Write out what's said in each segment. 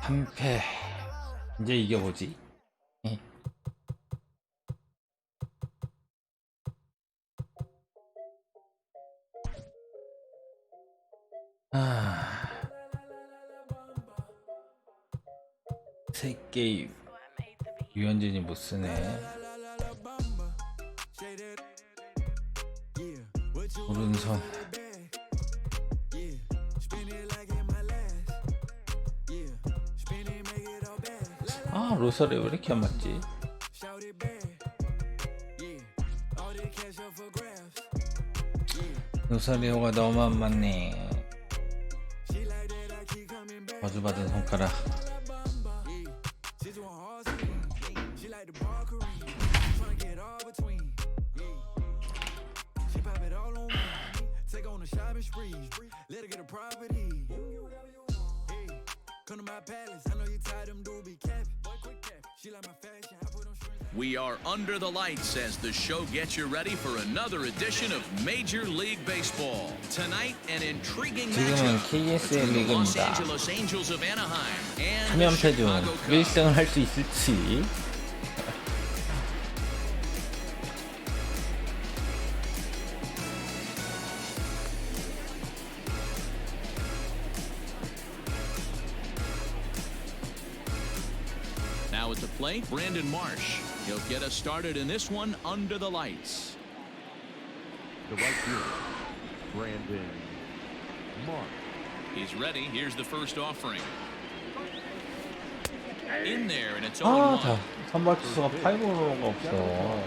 한패. 이제 이겨보지. 세 게임 유현진이 못 쓰네. 오른손. 아, 로설이 왜 이렇게 안 맞지? 로사리오가 너무 안 맞네. 저주받은 손가락. We are under the lights as the show gets you ready for another edition of Major League Baseball. Tonight, an intriguing 지금은 matchup KSL between the Los 리그입니다. Angeles Angels of Anaheim and the 3연패 중 Chicago Cubs. 1승을 할 수 있을지. Now at the plate, Brandon Marsh. He'll get us started in this one under the lights. The right fielder, Brandon Marsh. He's ready. Here's the first offering. In there, and it's 아, 0-1. 다 선발 투수가 8번호가 없어.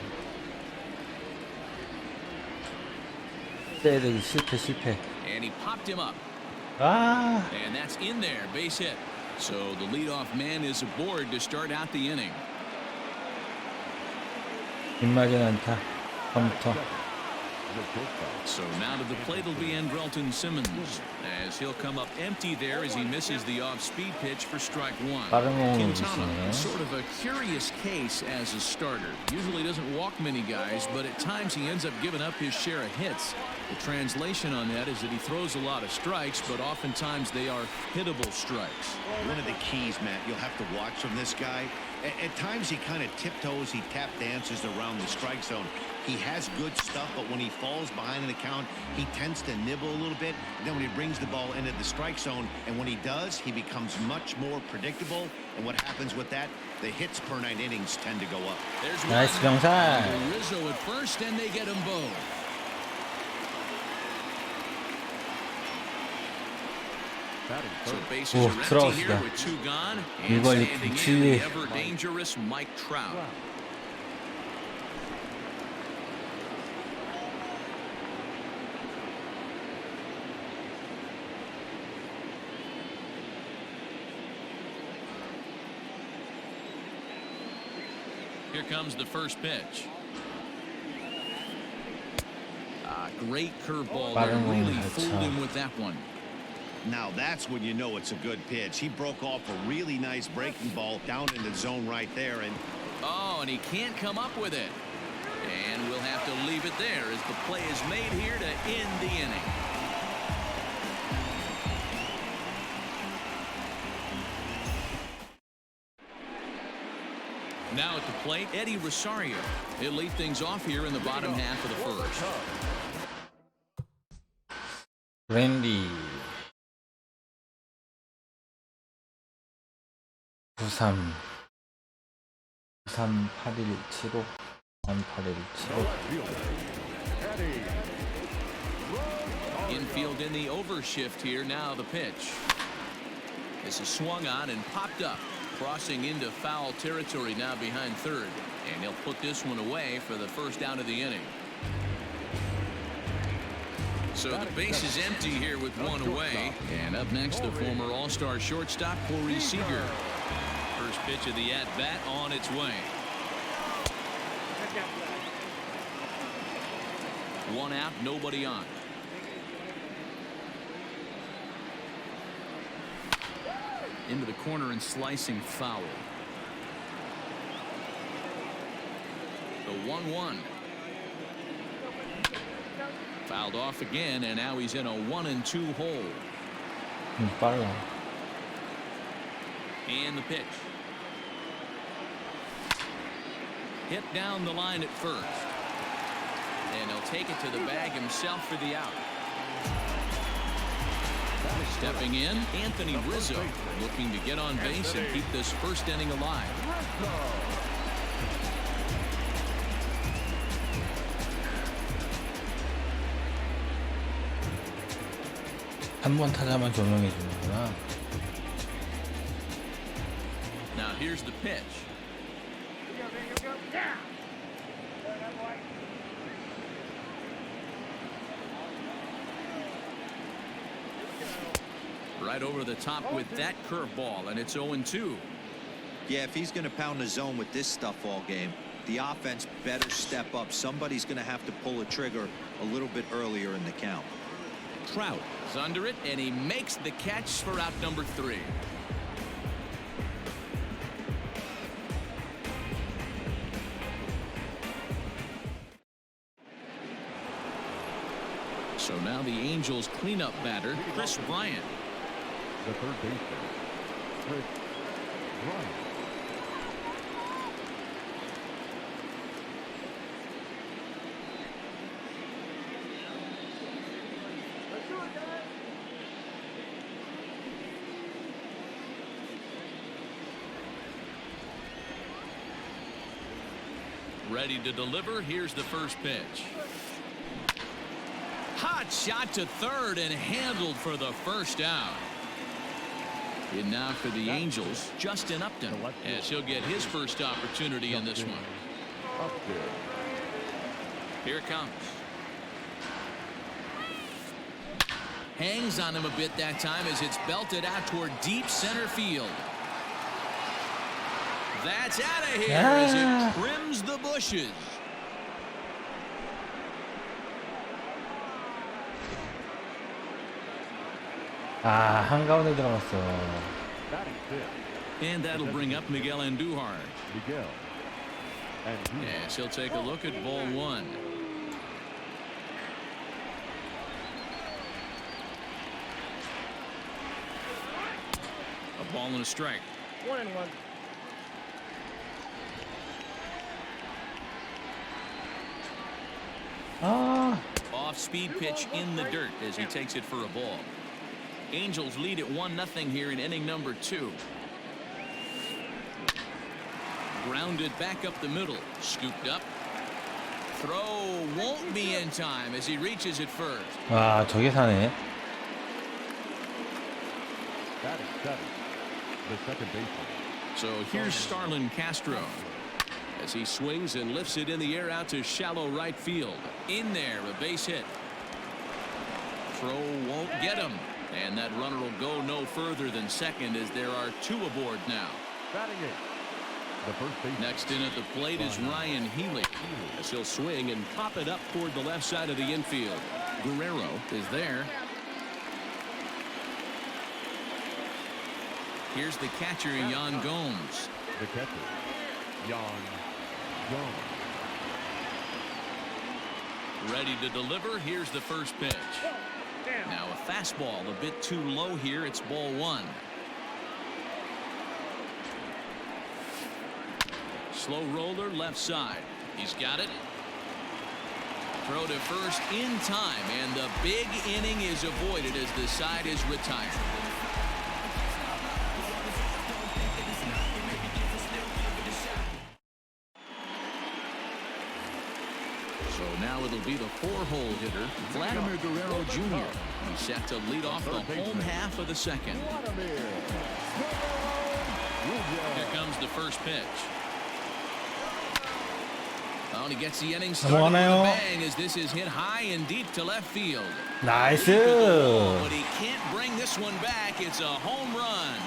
때리기 실패. And he popped him up. 아, And that's in there, base hit. So the leadoff man is aboard to start out the inning. 빗맞은 않다. 컴퓨터. So now to the plate will be Andrelton Simmons, as he'll come up empty there as he misses the off-speed pitch for strike one. 빠른 공을 Quintana, 주시네. sort of a curious case as a starter. Usually doesn't walk many guys, but at times he ends up giving up his share of hits. The translation on that is that he throws a lot of strikes, but oftentimes they are hittable strikes. One of the keys, Matt, you'll have to watch from this guy. At times he kind of tiptoes, he tap dances around the strike zone. He has good stuff, but when he falls behind in the count, he tends to nibble a little bit. And then when he brings the ball into the strike zone, and when he does, he becomes much more predictable. And what happens with that? The hits per 9 innings tend to go up. There's 나이스 one. 병살. Rizzo at first, and they get them both. So bases 오, are empty 들어갔다. here with two gone, and 일관리 standing in 구치. the ever dangerous Mike Trout. Here comes the first pitch. Great curveball there. 빠른 Really 공을 fooled 잘 him with that one. Now that's when you know it's a good pitch. He broke off a really nice breaking ball down in the zone right there. And oh, and he can't come up with it. And we'll have to leave it there as the play is made here to end the inning. Now at the plate, Eddie Rosario. He'll lead things off here in the bottom half of the first. 랜디. 93 8175 8175. Infield in the overshift here. Now the pitch. This is swung on and popped up. crossing into foul territory now behind third, and he'll put this one away for the first out of the inning. So the base is empty here with one away, and up next the former all-star shortstop Corey Seager. First pitch of the at-bat on its way. One out, nobody on. Into the corner and slicing foul. The 1-1. Fouled off again, and now he's in a 1-2 hole. 빨라. And the pitch. Hit down the line at first. And he'll take it to the bag himself for the out. Stepping in, Anthony Rizzo, looking to get on base and keep this first inning alive. 한 번 타자만 조명해 주는구나. Now here's the pitch. Right over the top with that curveball, and it's 0-2. Yeah, if he's going to pound the zone with this stuff all game, the offense better step up. Somebody's going to have to pull a trigger a little bit earlier in the count. Trout is under it, and he makes the catch for out number 3. So now the Angels cleanup batter, Chris Bryant. The third baseman, Chris Bryant. Ready to deliver. Here's the first pitch. Hot shot to third and handled for the first out. And now for the Angels, Justin Upton, as he'll get his first opportunity in this one. Here it comes. Hangs on him a bit that time as it's belted out toward deep center field. That's out of here as it trims the bushes. 아, 한가운데 들어갔어. Batting fifth, And that'll bring up Miguel Andujar. Miguel. And Yes, he'll take a look at ball 1. A ball and a strike. 1-1. 아, Off-speed pitch in the dirt as he takes it for a ball. Angels lead at 1-0 here in inning number 2. Grounded back up the middle. Scooped up. Throw won't be in time as he reaches it first. 와, 저게 사네. batting seventh, the second baseman. So here's Starlin Castro as he swings and lifts it in the air out to shallow right field. In there, a base hit. Throw won't get him, and that runner will go no further than second as there are 2 aboard now. Batting eighth, the first baseman. Next in at the plate is Ryan Healy as he'll swing and pop it up toward the left side of the infield. Guerrero is there. Here's the catcher, Yan Gomes. The catcher, Yan Gomes. Ready to deliver. Here's the first pitch. Now a fastball a bit too low here. It's ball 1. Slow roller left side. He's got it. Throw to first in time, and the big inning is avoided as the side is retired. So now it'll be the 4-hole hitter, Vladimir Guerrero Jr. He's set to lead off the home half of the second. Here comes the first pitch. Oh, and he gets the inning started with 넘어가나요? a bang as this is hit high and deep to left field. 나이스. Deep to the wall, but he can't bring this one back. It's a home run.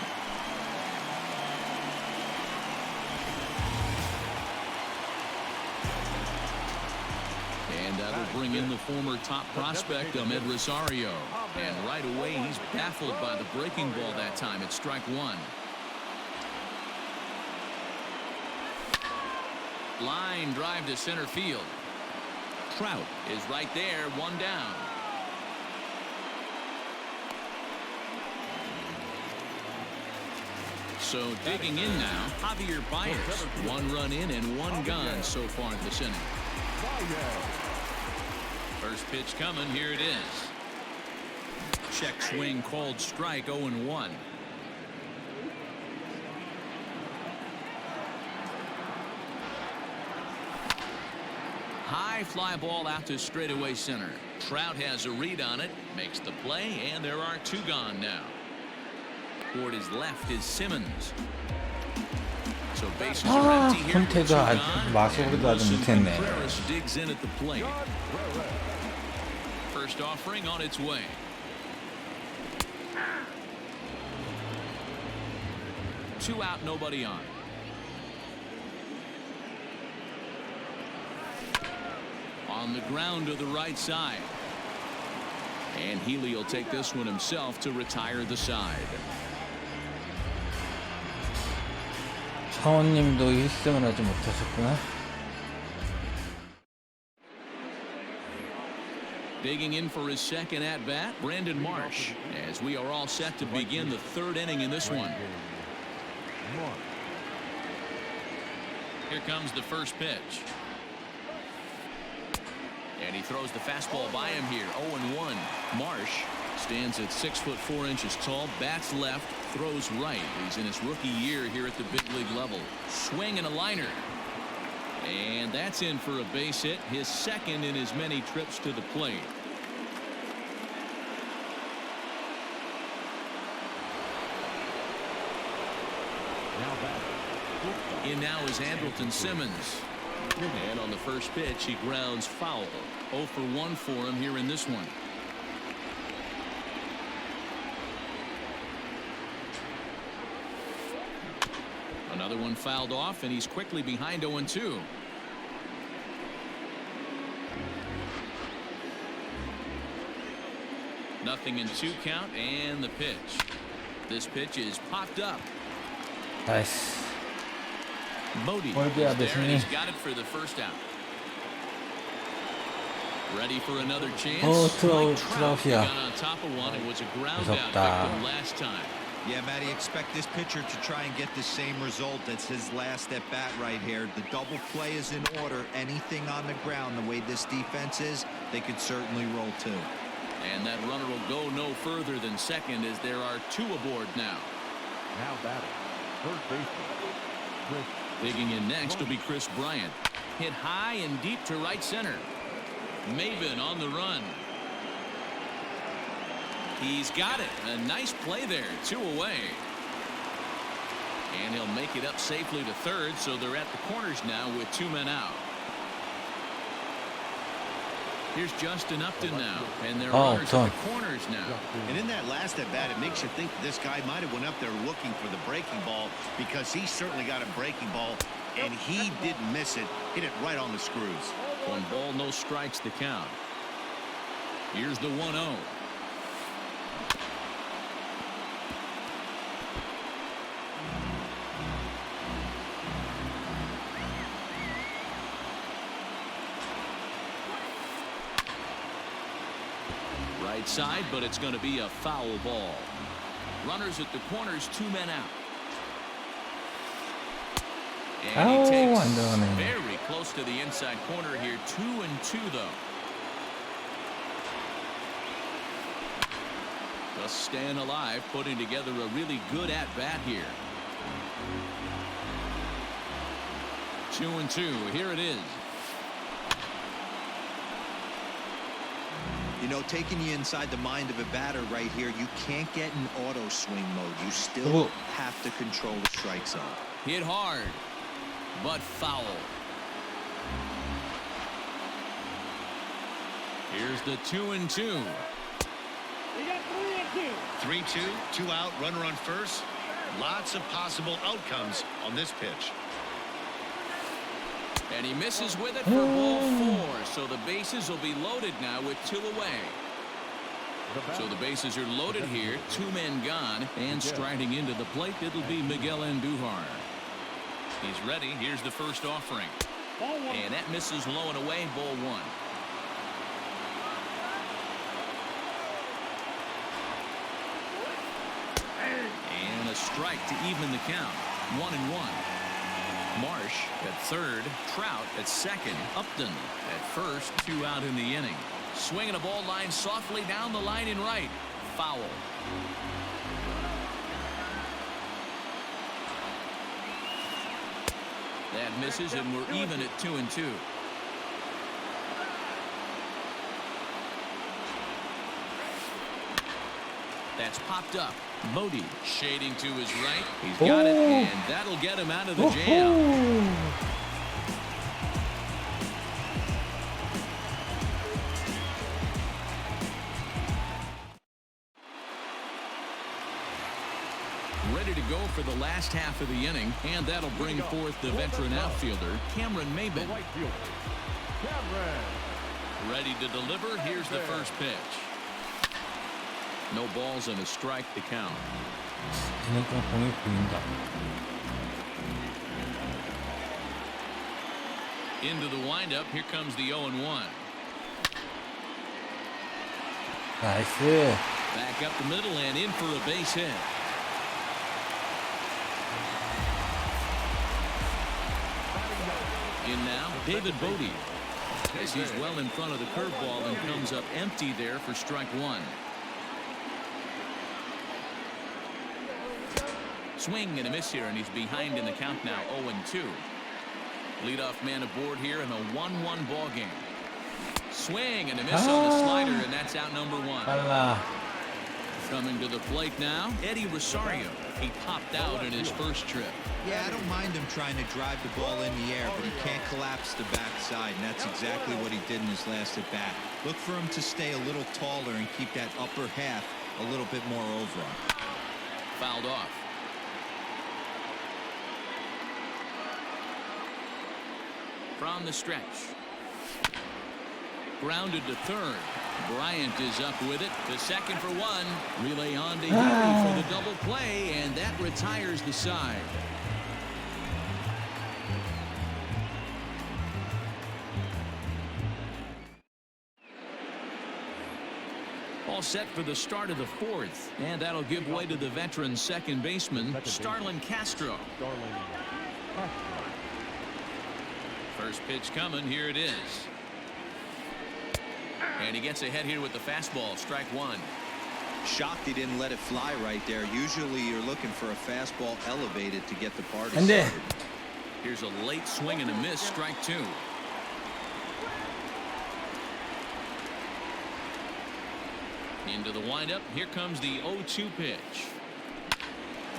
And that'll bring in the former top prospect, Ahmed Rosario. And right away, he's baffled by the breaking ball that time. It's strike one. Line drive to center field. Trout is right there, one down. So digging in now, Javier Baez. One run in and one gone so far in this inning. First pitch coming. Here it is. Check swing called strike. 0-1. High fly ball out to straightaway center. Trout has a read on it, makes the play, and there are two gone now. Toward his left is Simmons. So bases are empty here with two 손태가 아직 gone. 마소리도 아직 못했네. Contreras digs in at the plate. First offering on its way. Two out, nobody on. On the ground to the right side. And Healy will take this one himself to retire the side. 사원님도 1승을 하지 못하셨구나. Digging in for his second at-bat, Brandon Marsh, as we are all set to begin the third inning in this one. Here comes the first pitch. And he throws the fastball by him here. 0-1. Marsh stands at 6'4" tall, bats left, throws right. He's in his rookie year here at the big league level. Swing and a liner. And that's in for a base hit, his second in as many trips to the plate. In now is Andrelton Simmons. And on the first pitch, he grounds foul. 0 for 1 for him here in this one. Another one fouled off, and he's quickly behind 0-2. Nothing in 2 count, and the pitch. This pitch is popped up. 나이스. Modi is Oldia there, and 됐으니. he's got it for the first out. Ready for another chance. 트라우시야. Got on top of one. It was a ground out 무섭다. victim last time. Yeah, Matty, expect this pitcher to try and get the same result. That's his last at bat right here. The double play is in order. Anything on the ground, the way this defense is, they could certainly roll too. And that runner will go no further than second as there are 2 aboard now. Now batting, third baseman, Chris. Digging in next will be Chris Bryant. Hit high and deep to right center. Maven on the run. He's got it. A nice play there. 2 away. And he'll make it up safely to third, so they're at the corners now with 2 men out. Here's Justin Upton now, and they're runners at the corners now. And in that last at bat, it makes you think this guy might have went up there looking for the breaking ball, because he certainly got a breaking ball, and he didn't miss it. Hit it right on the screws. 1 ball, no strikes the count. Here's the 1-0. Right side, but it's going to be a foul ball. Runners at the corners, 2 men out. And he takes 안 들어가네. very close to the inside corner here. 2-2 though. Just staying alive, putting together a really good at bat here. 2-2. Here it is. You know, taking you inside the mind of a batter right here, you can't get in auto swing mode. You still have to control the strike zone. Hit hard, but foul. Here's the 2-2. 3-2, 2 out, runner on first. Lots of possible outcomes on this pitch. And he misses with it for ball 4. So the bases will be loaded now with 2 away. So the bases are loaded here. 2 men gone. And striding into the plate, it'll be Miguel Andujar. He's ready. Here's the first offering. And that misses low and away. Ball 1. And a strike to even the count. 1-1. Marsh at third, Trout at second, Upton at first, 2 out in the inning. Swinging a ball line softly down the line in right. Foul. That misses, and we're even at 2-2. That's popped up. Bodie shading to his right. He's got it, and that'll get him out of the jam. Ready to go for the last half of the inning, and that'll bring forth the veteran outfielder, Cameron Maybin. Ready to deliver. Here's the first pitch. No balls and a strike to count. 그러니까 공이 보인다. Into the windup. Here comes the 0-1. 나이스. Back up the middle and in for a base hit. In now, David Bodie. As he's well in front of the curveball and comes up empty there for strike 1. Swing and a miss here, and he's behind in the count now. 0-2. Leadoff man aboard here in a 1-1 ball game. Swing and a miss on the slider, and that's out number 1. 빨라. Coming to the plate now, Eddie Rosario. He popped out in his first trip. Yeah, I don't mind him trying to drive the ball in the air, but he can't collapse the backside, and that's exactly what he did in his last at bat. Look for him to stay a little taller and keep that upper half a little bit more over him. Fouled off. From the stretch. Grounded to third. Bryant is up with it. The second for 1. Relay on to Healy for the double play, and that retires the side. All set for the start of the 4th, and that'll give way to the veteran second baseman, Starlin Castro. First pitch coming. Here it is. And he gets ahead here with the fastball. Strike 1. Shocked he didn't let it fly right there. Usually you're looking for a fastball elevated to get the party 안 돼. started. Here's a late swing and a miss. Strike 2. Into the windup. Here comes the 0-2 pitch.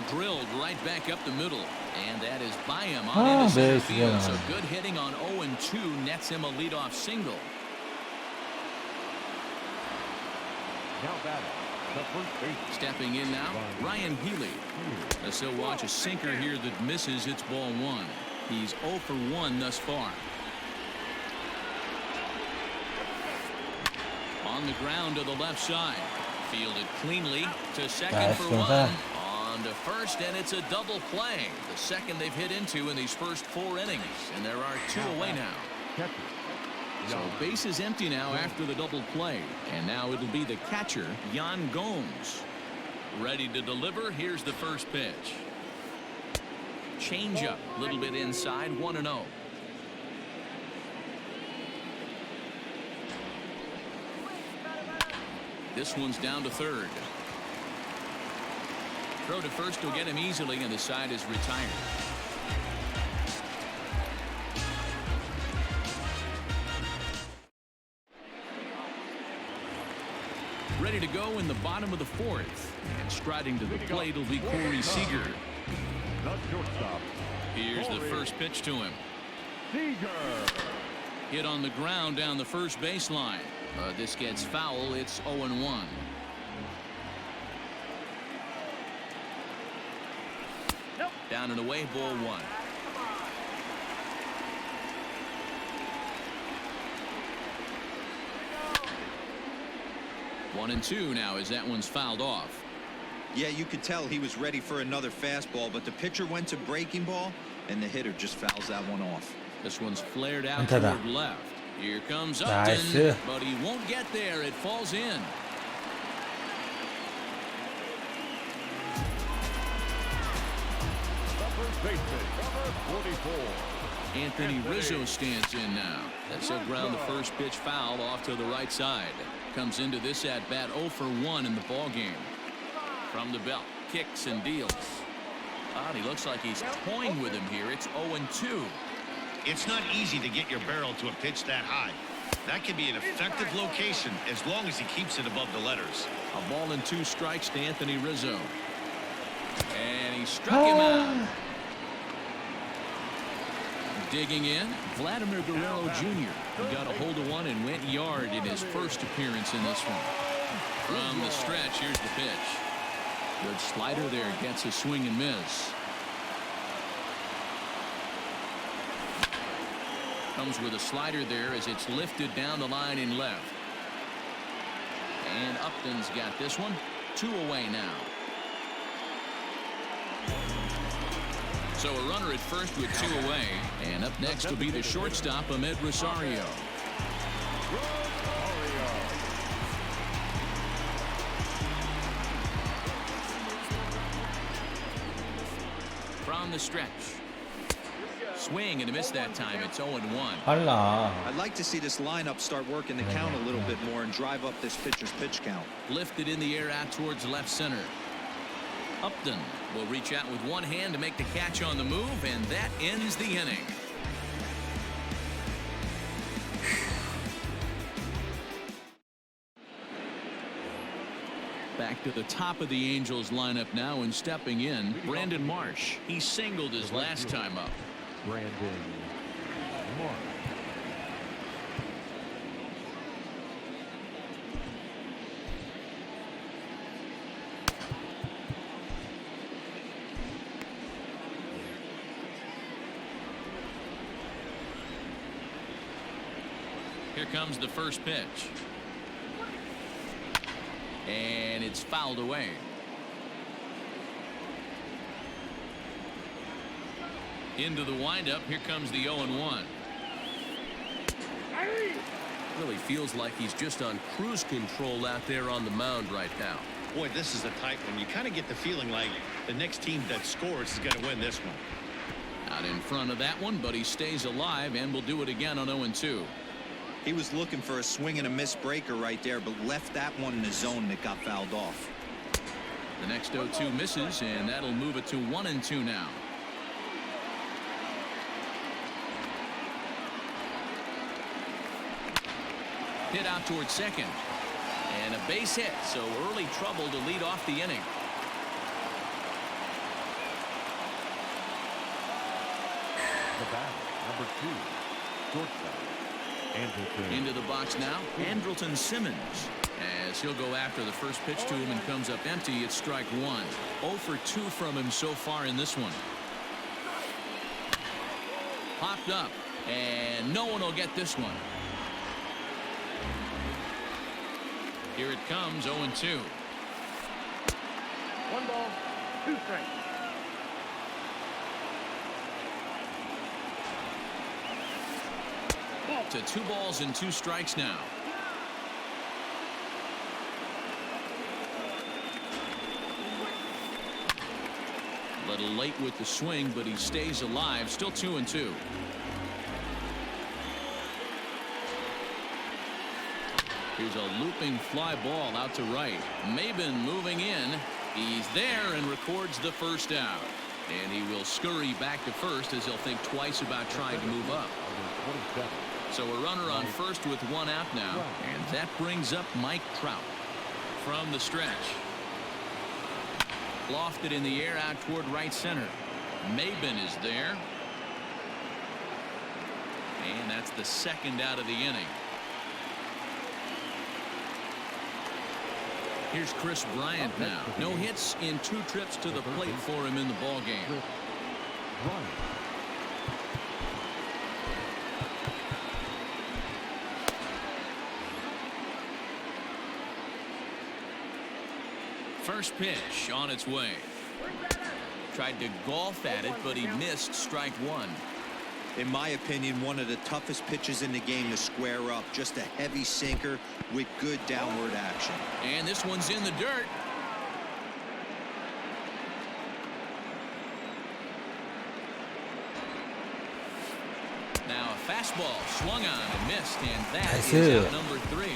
Drilled right back up the middle. And that is by him on into center field. So good hitting on 0-2 nets him a leadoff single. Now batting, the first baseman. Stepping in now, Ryan Healy. As he'll watch a sinker here that misses. It's ball 1. He's 0 for 1 thus far. On the ground to the left side. Fielded cleanly to second for 1. On to first, and it's a double play. The second they've hit into in these first 4 innings. And there are 2 away now. Catcher. So base is empty now after the double play. And now it'll be the catcher, Yan Gomes. Ready to deliver. Here's the first pitch. Change up a little bit inside. 1-0. This one's down to third. Throw to first will get him easily, and the side is retired. ready to go in the bottom of the fourth. And striding to the plate will be Corey Seager. The shortstop. Here's the first pitch to him. Seager. Hit on the ground down the first baseline. This gets foul. It's 0-1. Down and away, ball one. One and two now as that one's fouled off. Yeah, you could tell he was ready for another fastball, but the pitcher went to breaking ball, and the hitter just fouls that one off. This one's flared out 안타다. toward left. Here comes 나이스. Upton, but he won't get there. It falls in. The first baseman, number 44. Anthony Rizzo stands in now. That's a ground the first pitch foul off to the right side. Comes into this at bat 0 for 1 in the ball game. From the belt, kicks and deals. He looks like he's toying with him here. It's 0-2. It's not easy to get your barrel to a pitch that high. That can be an effective location as long as he keeps it above the letters. A ball and 2 strikes to Anthony Rizzo. And he struck him out. Digging in, Vladimir Guerrero Jr. He got a hold of one and went yard in his first appearance in this one. From the stretch, here's the pitch. Good slider there, gets a swing and miss. Comes with a slider there as it's lifted down the line in left. And Upton's got this one. 2 away now. So a runner at first with 2 away. And up next will be the shortstop, Ahmed Rosario. From the stretch. Swing and a miss that time. It's 0-1. 빨라. I'd like to see this lineup start working the count a little bit more and drive up this pitcher's pitch count. Lifted in the air out towards left center. Upton will reach out with one hand to make the catch on the move, and that ends the inning. Back to the top of the Angels lineup now, and stepping in, Brandon Marsh. He singled his last time up. Brandon Marsh. Here comes the first pitch. And it's fouled away. Into the windup. Here comes the 0-1. Really feels like he's just on cruise control out there on the mound right now. Boy, this is a tight one. You kind of get the feeling like the next team that scores is going to win this one. Out in front of that one, but he stays alive and will do it again on 0-2. He was looking for a swing and a miss breaker right there, but left that one in the zone that got fouled off. The next 0-2 misses, and that'll move it to 1-2 now. Hit out towards second. And a base hit, so early trouble to lead off the inning. The bat, number 2, shortstop. Andrelton. Into the box now, Andrelton Simmons. As he'll go after the first pitch to him and comes up empty, it's strike 1. 0 for 2 from him so far in this one. Popped up, and no one will get this one. Here it comes, 0-2. 1 ball, 2 strikes. To 2 balls and 2 strikes now. A little late with the swing, but he stays alive. Still 2-2. Here's a looping fly ball out to right. Maben moving in. He's there and records the first out. And he will scurry back to first as he'll think twice about trying to move up. So a runner on first with 1 out now. And that brings up Mike Trout. from the stretch. Lofted in the air out toward right center. Maben is there. And that's the second out of the inning. Here's Chris Bryant now. No hits in 2 trips to the plate for him in the ball game. First pitch on its way. Tried to golf at it, but he missed strike 1. In my opinion, one of the toughest pitches in the game to square up. Just a heavy sinker with good downward action. And this one's in the dirt. Now a fastball swung on and missed, and that is out number 3.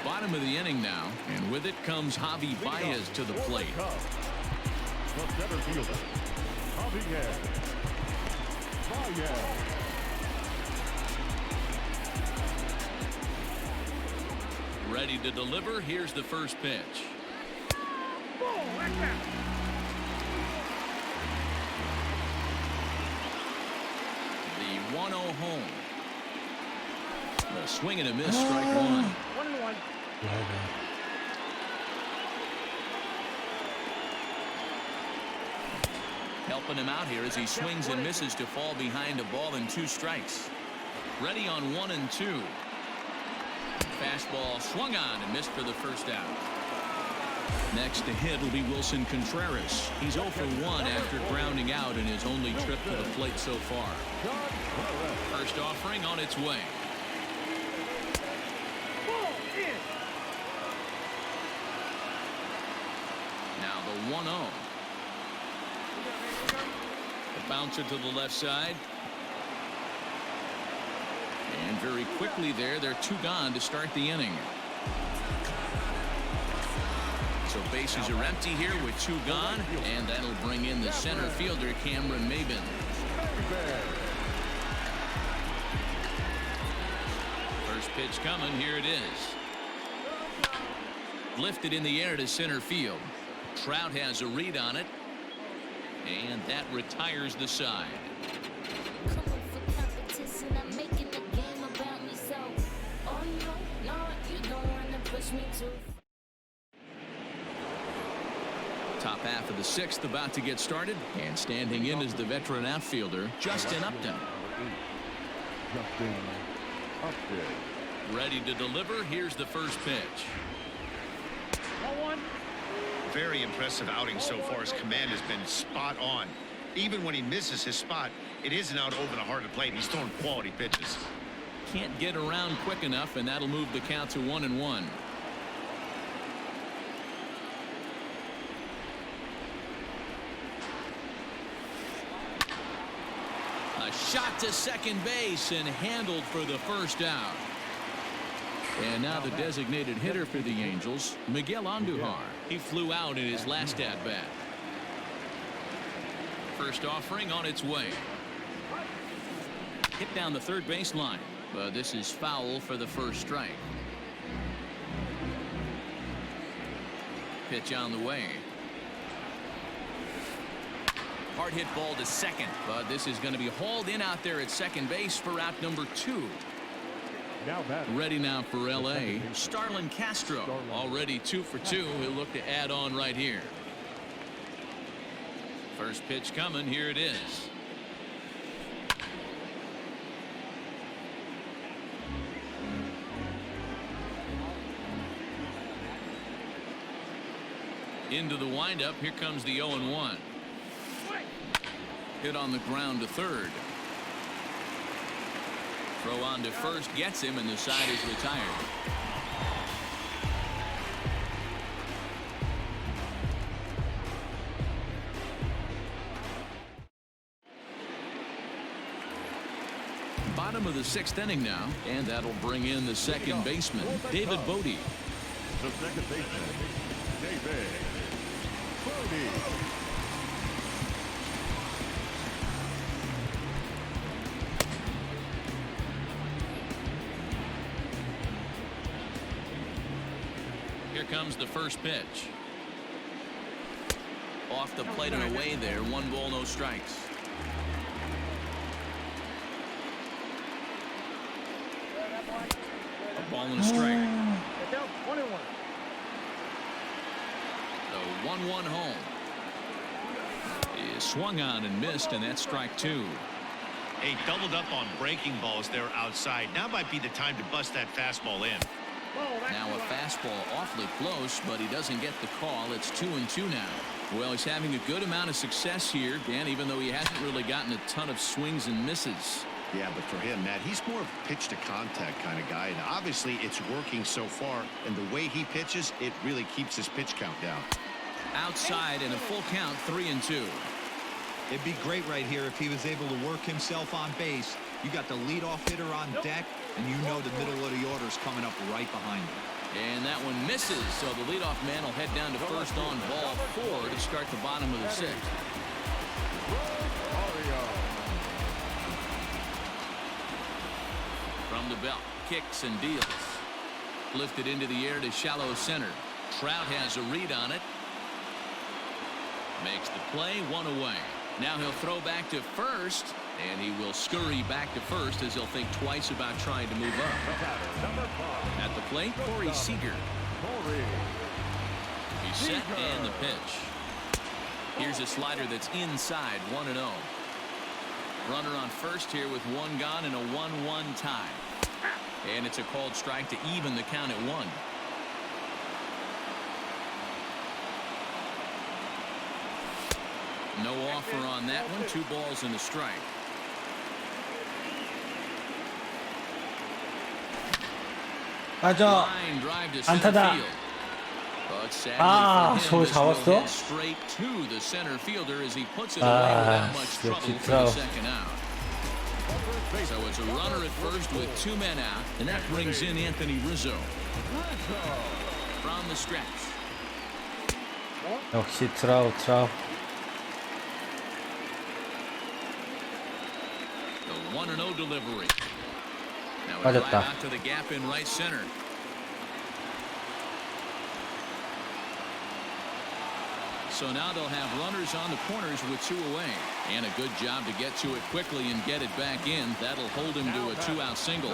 Bottom of the inning now, and with it comes Javi Baez to the plate. The center fielder, Javier Baez. Ready to deliver. Here's the first pitch. The 1-0 home. A swing and a miss, strike 1. 1-1. Helping him out here as he swings and misses to fall behind a ball and 2 strikes. Ready on 1 and 2. Fastball swung on and missed for the first out. Next to hit will be Wilson Contreras. He's 0 for 1 after grounding out in his only trip to the plate so far. First offering on its way. Now the 1-0. The bouncer to the left side. And very quickly there, they're 2 gone to start the inning. So bases are empty here with 2 gone, and that'll bring in the center fielder, Cameron Maben. First pitch coming, here it is. Lifted in the air to center field. Trout has a read on it, and that retires the side. Top half of the 6th about to get started, and standing in is the veteran outfielder, Justin Upton. Justin Upton. Ready to deliver. Here's the first pitch. 1-1. Very impressive outing so far. His command has been spot on. Even when he misses his spot, it isn't out over the heart of the plate. He's throwing quality pitches. Can't get around quick enough, and that'll move the count to 1-1. A shot to second base and handled for the first out. And now the designated hitter for the Angels, Miguel Andujar. He flew out in his last at-bat. First offering on its way. Hit down the third baseline, but this is foul for the first strike. Pitch on the way. Hard hit ball to second, but this is going to be hauled in out there at second base for out number 2. Now ready now for LA, Starlin Castro. Already 2 for 2. He'll look to add on right here. First pitch coming. Here it is. Into the windup. Here comes the 0-1. Hit on the ground to third. Throw on to first gets him, and the side is retired. Bottom of the 6th inning now, and that'll bring in the second baseman, David Bote. the second baseman, David Bote. comes the first pitch. Off the plate and away there. 1 ball, no strikes. A ball and a strike. Down 21. The 1-1 home is swung on and missed, and that's strike 2. Hey, doubled up on breaking balls there outside. Now might be the time to bust that fastball in. Now a fastball awfully close, but he doesn't get the call. It's 2-2 now. Well, he's having a good amount of success here, Dan, even though he hasn't really gotten a ton of swings and misses. Yeah, but for him, Matt, he's more of a pitch to contact kind of guy, and obviously it's working so far, and the way he pitches, it really keeps his pitch count down. Outside and a full count, 3-2. It'd be great right here if he was able to work himself on base. You got the leadoff hitter on deck, and you know the middle of the order is coming up right behind him. And that one misses, so the leadoff man will head down to first on ball 4 to start the bottom of the 6th. From the belt, kicks and deals. Lifted into the air to shallow center. Trout has a read on it. Makes the play, 1 away. Now he'll throw back to first, and he will scurry back to first as he'll think twice about trying to move up. At the plate, Corey Seager. He's set and the pitch. Here's a slider that's inside, 1-0. Runner on first here with 1 gone and a 1-1 tie. And it's a called strike to even the count at 1. No offer on that one. 2 balls and a strike. 맞아. Line drive to center 안타다. field. But sadly 아, for him, 저거 this will 잡았어? head straight to the center fielder as he puts it away without much trouble 역시 for the 트라우. second out. So it's a runner at first with 2 men out, and that brings in Anthony Rizzo. From the stretch. 역시 트라우. The 1-0 delivery. Now a 맞았다. drive out to the gap in right center. So now they'll have runners on the corners with 2 away. And a good job to get to it quickly and get it back in. That'll hold him to a 2-out single.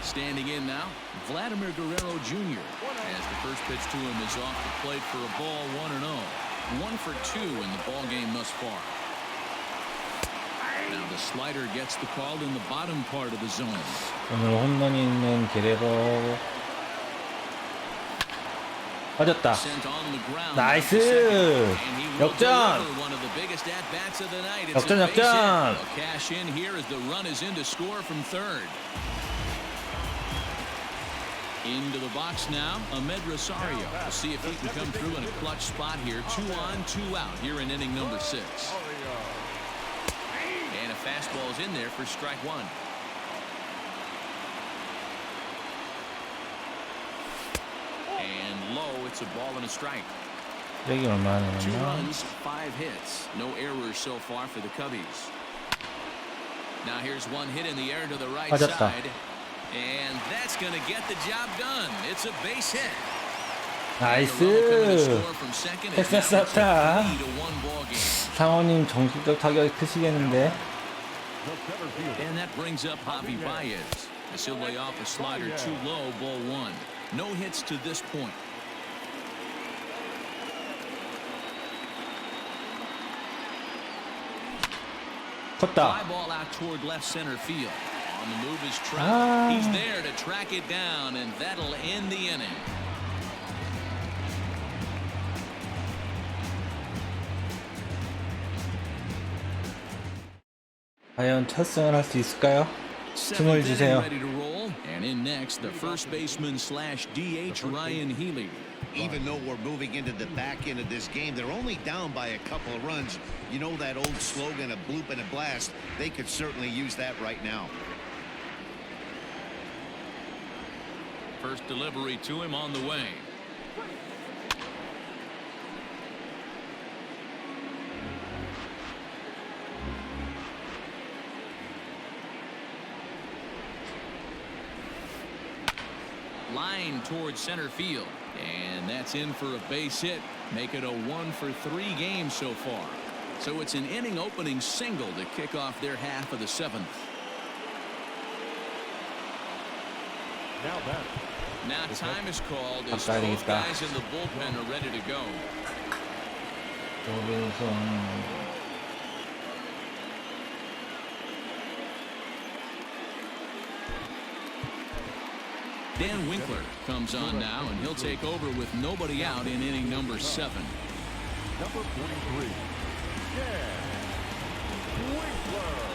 Standing in now, Vladimir Guerrero Jr. as the first pitch to him is off the plate for a ball, 1-0. 1 for 2 in the ball game thus far. Now the slider gets the call in the bottom part of the zone. 오늘 홈런이 있는 게레로. 맞았다. Sent on the ground. 나이스. And he will 역전. deliver one of the biggest at-bats of the night. It's 역전, a base hit. 역전. They'll cash in here as the run is in to score from third. Into the box now, Ahmed Rosario. We'll see if he can come through in a clutch spot here. 2 on, 2 out here in inning number 6. And a fastball is in there for strike 1. And low, it's a ball and a strike. 여기 얼마나 2 남았나? runs, 5 hits. No errors so far for the Cubbies. Now here's one hit in the air to the right 맞았다. side. And that's going to get the job done. It's a base hit. 나이스. 텍사스 왔다. 상원님 정신적 타격이 크시겠는데. And that brings up Javi Baez. As he'll lay off a slider too low, ball 1. No hits to this point. 컸다. Fly ball out toward left center field. On the move is Trout. He's there to track it down, and that'll end the inning. 과연 첫 승을 할 수 있을까요? 승을 Seventh 주세요. inning ready to roll. And in next, the first baseman slash DH Ryan Healy. Even though we're moving into the back end of this game, they're only down by a couple of runs. You know that old slogan, a bloop and a blast. They could certainly use that right now. First delivery to him on the way. Line towards center field. And that's in for a base hit. Make it a 1-for-3 game so far. So it's an inning opening single to kick off their half of the 7th. Now time is called as both guys in the bullpen are ready to go. Dan Winkler comes on now, and he'll take over with nobody out in inning number 7. Number 43. Dan Winkler.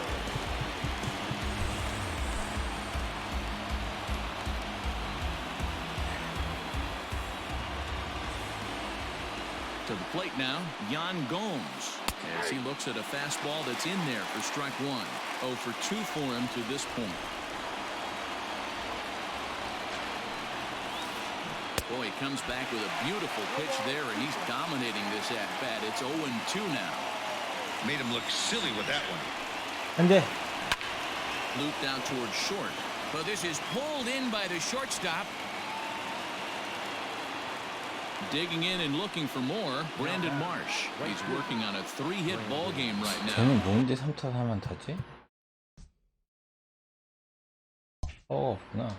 To the plate now, Yan Gomes, as he looks at a fastball that's in there for strike 1. 0 for 2 for him to this point. Boy, he comes back with a beautiful pitch there, and he's dominating this at-bat. It's 0-2 now. Made him look silly with that one. 안돼. Looped out towards short. But this is pulled in by the shortstop. Digging in and looking for more, Brandon Marsh. He's working on a 3-hit ball game right now. 쟤는 뭔데 3타 4만 타지? 없구나.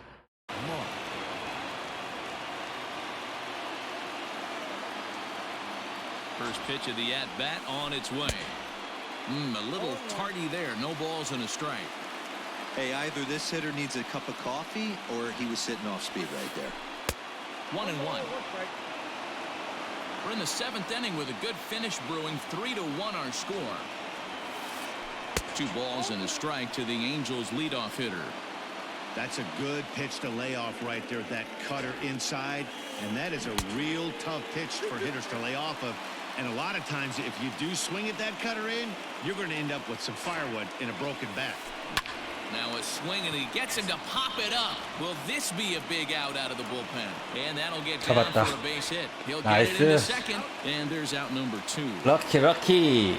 First pitch of the at-bat on its way. A little tardy there. No balls and a strike. Hey, either this hitter needs a cup of coffee or he was sitting off speed right there. 1-1. We're in the 7th inning with a good finish brewing. 3-1 our score. 2 balls and a strike to the Angels leadoff hitter. That's a good pitch to lay off right there. That cutter inside. And that is a real tough pitch for hitters to lay off of. And a lot of times, if you do swing at that cutter in, you're going to end up with some firewood in a broken bat. Now a swing, and he gets him to pop it up. Will this be a big out of the bullpen? And that'll get down 잡았다. for a base hit. He'll get it into second. And there's out number 2. 럭키.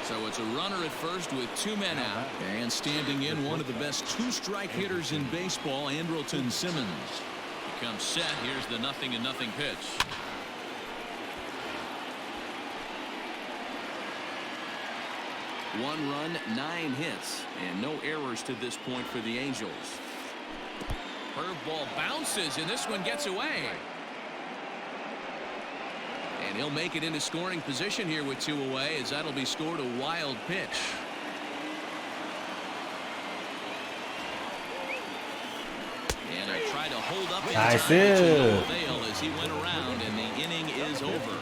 So it's a runner at first with 2 men out. And standing in, one of the best 2-strike hitters in baseball, Andrelton Simmons. He comes set. Here's the 0-0 pitch. One run, 9 hits, and no errors to this point for the Angels. Curveball bounces, and this one gets away. And he'll make it into scoring position here with 2 away, as that'll be scored a wild pitch. And I try to hold up in time to no avail as he went around, and the inning is over.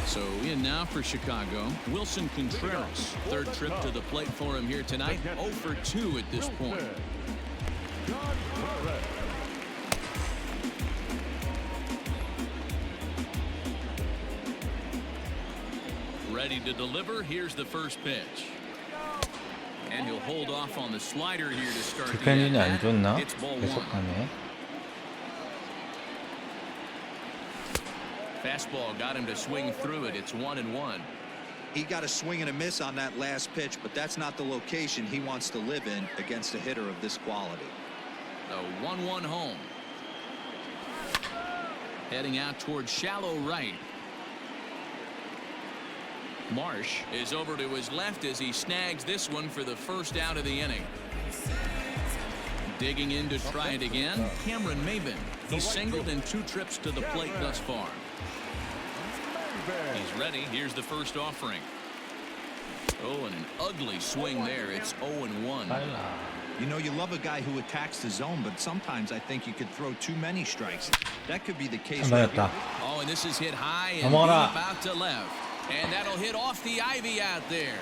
So in now for Chicago, Wilson Contreras. 3rd trip to the plate for him here tonight. 0 for 2 at this point. Ready to deliver. Here's the first pitch. And he'll hold off on the slider here to start the 불펜이 안 좋나? It's ball 1. 계속하네. Fastball got him to swing through it. It's 1-1. He got a swing and a miss on that last pitch, but that's not the location he wants to live in against a hitter of this quality. The 1-1 home. Heading out towards shallow right. Marsh is over to his left as he snags this one for the first out of the inning. Digging in to try it again, Cameron Maybin. He's singled in 2 trips to the plate thus far. He's ready. Here's the first offering. Oh, and an ugly swing there. It's 0-1. You know, you love a guy who attacks the zone, but sometimes I think you could throw too many strikes. That could be the case. Oh, and this is hit high and deep out to left. And that'll hit off the ivy out there.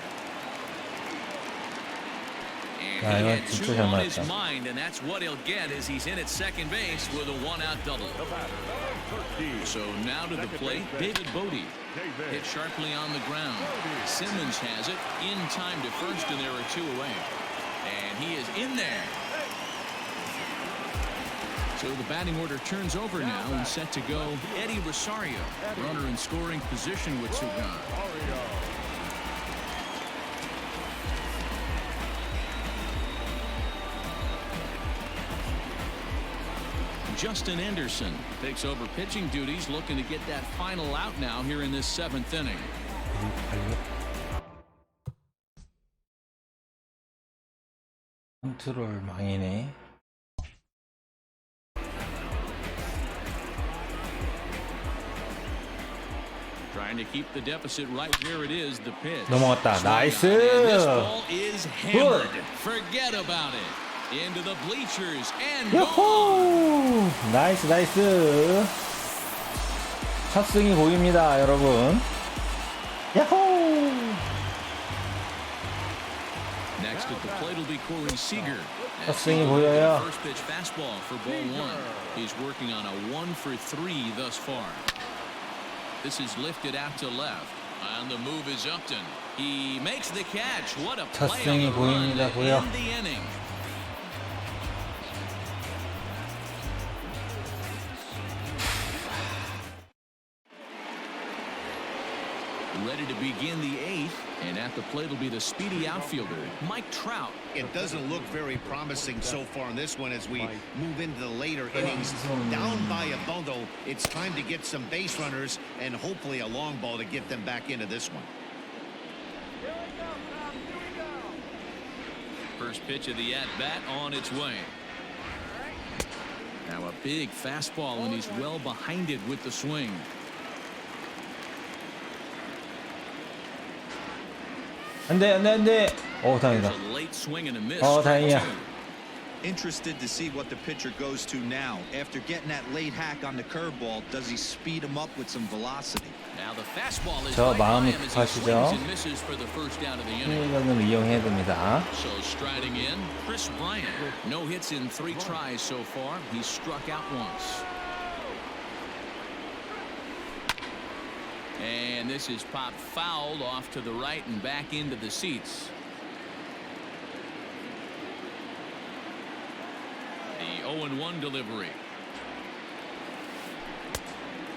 And he had 2 on his mind, and that's what he'll get as he's in at second base with a 1-out double. So now to the plate, David Bodie. Hit sharply on the ground. Simmons has it in time to first, and there are 2 away. And he is in there. So the batting order turns over now and set to go Eddie Rosario. Runner in scoring position with two gone. Justin Anderson takes over pitching duties, looking to get that final out now here in this 7th inning. 컨트롤 망이네. Trying to keep the deficit right where it is. The pitch. 넘어갔다. 나이스. This ball is hammered. Forget about it. Into the bleachers and gone. 요호! 나이스 나이스. 첫 승이 보입니다, 여러분. 야호! Next at the plate will be Corey Seager. 첫 승이 보여요. First pitch fastball for ball 1. He's working on a 1-for-3 thus far. This is lifted out to left. And the move is Upton. He makes the catch. What a 첫 play on 승이 the run 보입니다, to 보여. end the inning. Ready to begin the 8th, and at the plate will be the speedy outfielder, Mike Trout. It doesn't look very promising so far in this one as we move into the later innings. Down by a bundle, it's time to get some base runners and hopefully a long ball to get them back into this one. First pitch of the at-bat on its way. Now a big fastball, and he's well behind it with the swing. 안돼 안돼 안돼. 오 다행이다. There's a late swing and a miss. 다행이야. Interested to see what the pitcher goes to now. After getting that late hack on the curveball, does he speed him up with some velocity? Now the fastball is 저 right by 마음이 him as he 급하시죠? swings and misses for the first out of the inning. 이거는 이용해야 됩니다. So striding in, Chris Bryant. No hits in 3 tries so far. He's struck out once. And this is popped fouled off to the right and back into the seats. The 0-1 delivery.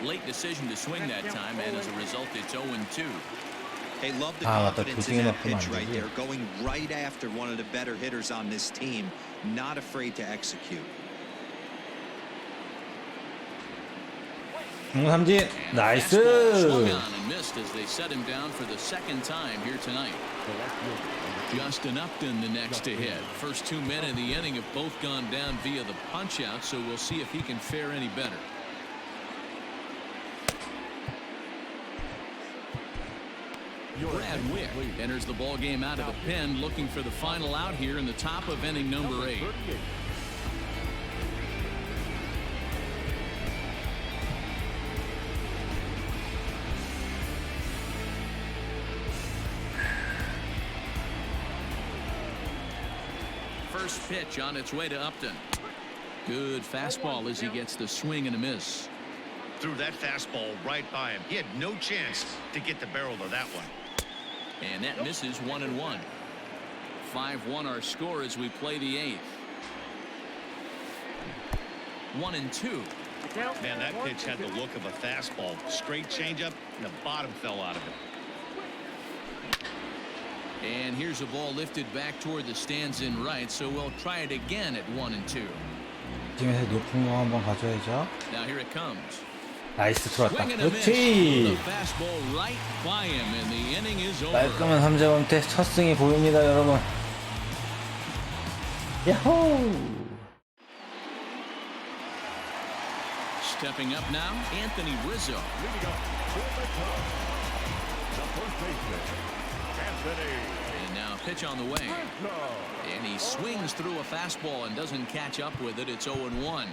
Late decision to swing that time, and as a result, it's 0-2. Hey, love the 맞다. confidence 조ting에 in that 넣으면 pitch 안 right 되지. there. Going right after one of the better hitters on this team. Not afraid to execute. 삼진 나이스. Swung on and missed as they set him down for the 2nd time here tonight. Justin Upton the next to hit. First 2 men in the inning have both gone down via the punch out, so we'll see if he can fare any better. Brad Wick enters the ball game out of the pen, looking for the final out here in the top of inning number 8. First pitch on its way to Upton. Good fastball as he gets the swing and a miss. Threw that fastball right by him. He had no chance to get the barrel of that one. And that misses 1-1. 5-1 our score as we play the 8th. 1-2. Man, that pitch had the look of a fastball. Straight changeup, and the bottom fell out of it. And here's a ball lifted back toward the stands in right, so we'll try it again at 1-2. 팀에서 높은 거 한번 가져야죠. Now here it comes. 나이스 들어왔다. Swing and a miss. The 그렇지. fastball right by him, and the inning is over. 깔끔한 3점대 첫 승이 보입니다, 여러분. 야호! Stepping up now, Anthony Rizzo. Leading up to the top. The first baseman, Anthony. And now pitch on the way. No. And he swings through a fastball and doesn't catch up with it. It's 0-1.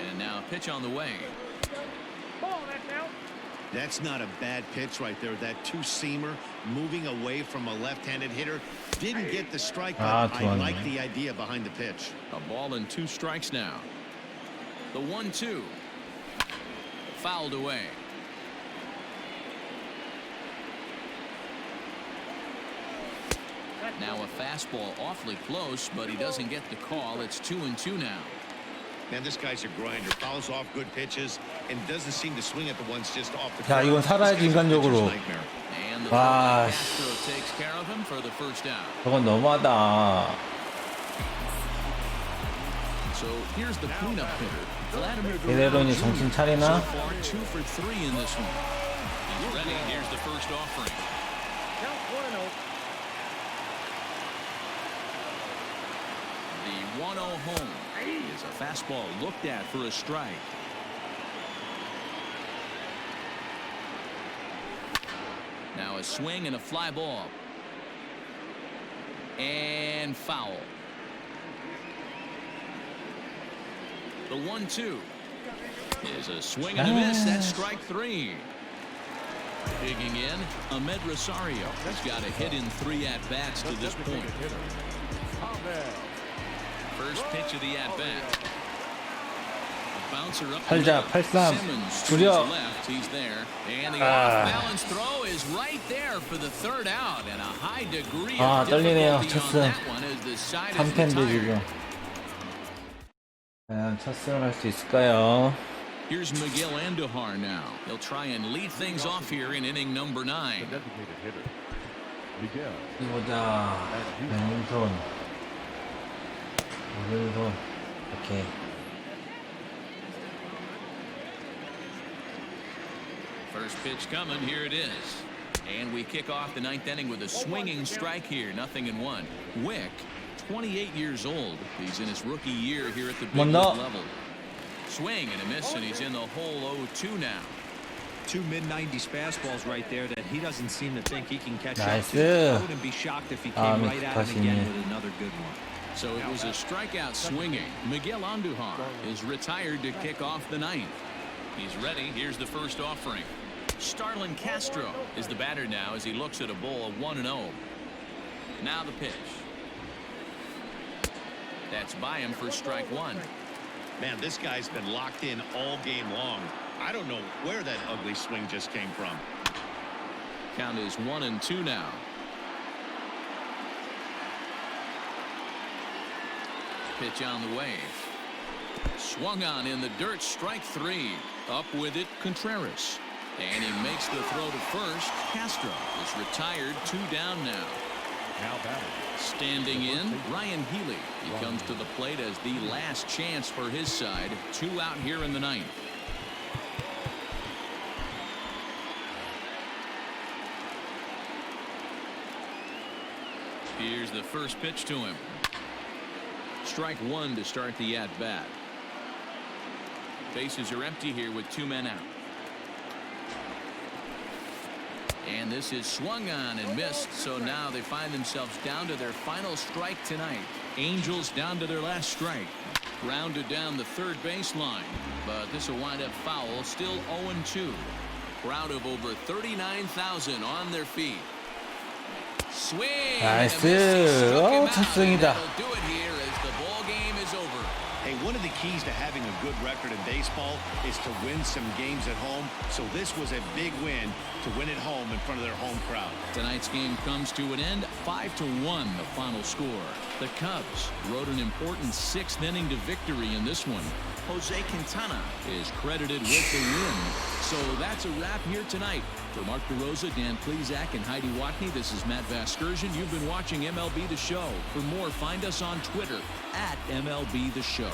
And now pitch on the way. Ball, that's out. That's not a bad pitch right there. That two-seamer moving away from a left-handed hitter. Didn't get the strike, but I like the idea behind the pitch. A ball and 2 strikes now. The 1-2. Fouled away. Now a fastball awfully close, but he doesn't get the call. It's 2-2 now. Man, this guy's a grinder. Fouls off good pitches and doesn't seem to swing at the ones just off the 자, 이건 살아야지, 인간적으로. And the 와, Castro takes care of him for the first out. 저건 너무하다. So here's the cleanup hitter. Vladimir 이대로 이제 Guerrero 정신 Jr. 차리나? So far 2 for 3 in this one. He's ready. Here's the first offering. Count 1-0. The 1-0 home is a fastball looked at for a strike. Now a swing and a fly ball. And foul. The 1-2 is a swing and a miss. That's strike 3. Digging in, Ahmed Rosario. He's got a hit in 3 at-bats to this point. First pitch of the at-bat. A bouncer up the 팔자, middle. 83. Simmons to his 줄여. left. He's there. And the off-balance throw is right there for the third out. And a high degree of 떨리네요. difficulty 첫 on 승. that one as the side is 3패인데 retired. 지금. 과연 첫 승을 할 수 있을까요? Here's Miguel Andujar now. He'll try and lead things off here in inning number 9. Designated hitter. Miguel. 보자. 왼손. 오른손. 오케이. First pitch coming. Here it is. And we kick off the 9th inning with a swinging strike here. 0-1. Wick, 28 years old. He's in his rookie year here at the big league level. Swing and a miss, and he's in the hole 0-2 now. 2 mid-90s fastballs right there that he doesn't seem to think he can catch up 나이스. to. I wouldn't be shocked if he came right at him again 미끄러지네. with another good one. So it was a strikeout swinging. Miguel Andujar is retired to kick off the 9th. He's ready. Here's the first offering. Starlin Castro is the batter now as he looks at a bowl of 1-0. Now the pitch. That's by him for strike 1. Man, this guy's been locked in all game long. I don't know where that ugly swing just came from. Count is 1-2 now. Pitch on the way. Swung on in the dirt. Strike 3. Up with it, Contreras. And he makes the throw to first. Castro is retired. 2 down now. Now batting. Standing in, Ryan Healy. He comes to the plate as the last chance for his side. 2 out here in the 9th. Here's the first pitch to him. Strike 1 to start the at-bat. Bases are empty here with 2 men out. And this is swung on and missed, so now they find themselves down to their final strike tonight. Angels down to their last strike. Grounded down the third baseline, but this will wind up foul. Still 0-2. Crowd of over 39,000 on their feet. Swing. 나이스. 첫 승이다. That'll do it here as the ball game is over. Hey, one of the keys to having a good record in baseball is to win some games at home. So this was a big win to win at home in front of their home crowd. Tonight's game comes to an end. 5-1 the final score. The Cubs rode an important 6th inning to victory in this one. Jose Quintana is credited with the win. So that's a wrap here tonight. For Mark DeRosa, Dan Plesac, and Heidi Watney, this is Matt Vasgersian. You've been watching MLB The Show. For more, find us on Twitter @MLB The Show.